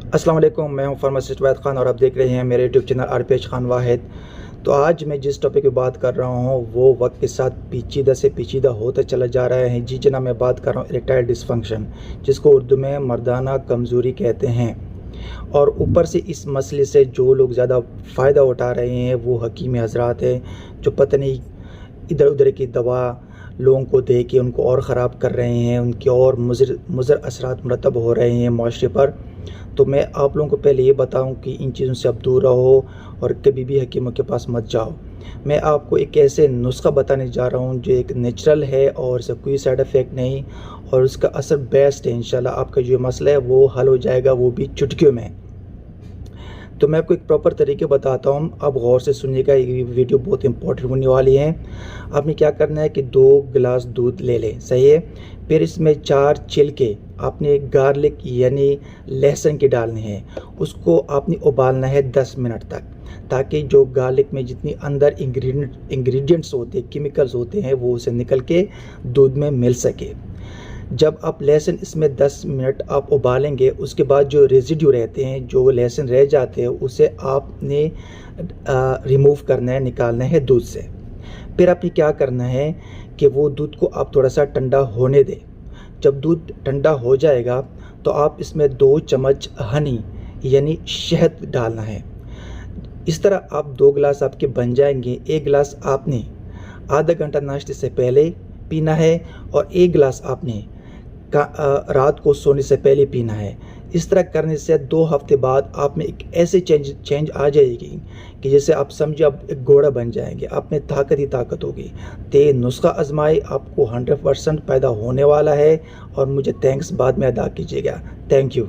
अस्सलाम वालेकुम, मैं हूं फार्मासिस्ट वैद खान और आप देख रहे हैं मेरे यूट्यूब चैनल आरपीएच खान वाहिद। तो आज मैं जिस टॉपिक पे बात कर रहा हूं वो वक्त के साथ पेचीदा से पेचीदा होता चला जा रहा है। जी जनाब, मैं बात कर रहा हूं इरेक्टाइल डिसफंक्शन, जिसको उर्दू में मर्दाना कमज़ोरी कहते हैं। और ऊपर से इस मसले से जो लोग ज़्यादा फ़ायदा उठा रहे हैं वो हकीम हजरात हैं, जो पता नहीं इधर उधर की दवा लोगों को दे के उनको और ख़राब कर रहे हैं, उनके और मुज़र असरात मुरतब हो रहे हैं माशरे पर। तो मैं आप लोगों को पहले ये बताऊं कि इन चीज़ों से आप दूर रहो और कभी भी हकीमों के पास मत जाओ। मैं आपको एक ऐसे नुस्खा बताने जा रहा हूं जो एक नेचुरल है और इसका कोई साइड इफ़ेक्ट नहीं, और उसका असर बेस्ट है। इंशाल्लाह आपका जो मसला है वो हल हो जाएगा, वो भी चुटकियों में। तो मैं आपको एक प्रॉपर तरीके बताता हूँ, आप गौर से सुनिएगा, ये वीडियो बहुत इंपॉर्टेंट होने वाली है। आपने क्या करना है कि 2 गिलास दूध ले लें, सही है। फिर इसमें 4 छिलके आपने गार्लिक यानी लहसुन के डालने हैं। उसको आपने उबालना है 10 मिनट तक, ताकि जो गार्लिक में जितनी अंदर इंग्रेडिएंट्स होते हैं, केमिकल्स होते हैं, वो उसे निकल के दूध में मिल सके। जब आप लहसुन इसमें 10 मिनट आप उबालेंगे, उसके बाद जो रेजिड्यू रहते हैं, जो लहसुन रह जाते हैं, उसे आपने रिमूव करना है, निकालना है दूध से। फिर आपने क्या करना है कि वो दूध को आप थोड़ा सा ठंडा होने दें। जब दूध ठंडा हो जाएगा तो आप इसमें 2 चम्मच हनी यानी शहद डालना है। इस तरह आप 2 गिलास आपके बन जाएंगे। 1 गिलास आपने आधा घंटा नाश्ते से पहले पीना है और 1 गिलास आपने रात को सोने से पहले पीना है। इस तरह करने से 2 हफ्ते बाद आप में एक ऐसे चेंज आ जाएगी कि जैसे आप समझिए आप एक घोड़ा बन जाएंगे, आप में ताकत ही ताकत होगी। तो ये नुस्खा आजमाए, आपको 100% पैदा होने वाला है। और मुझे थैंक्स बाद में अदा कीजिएगा। Thank you.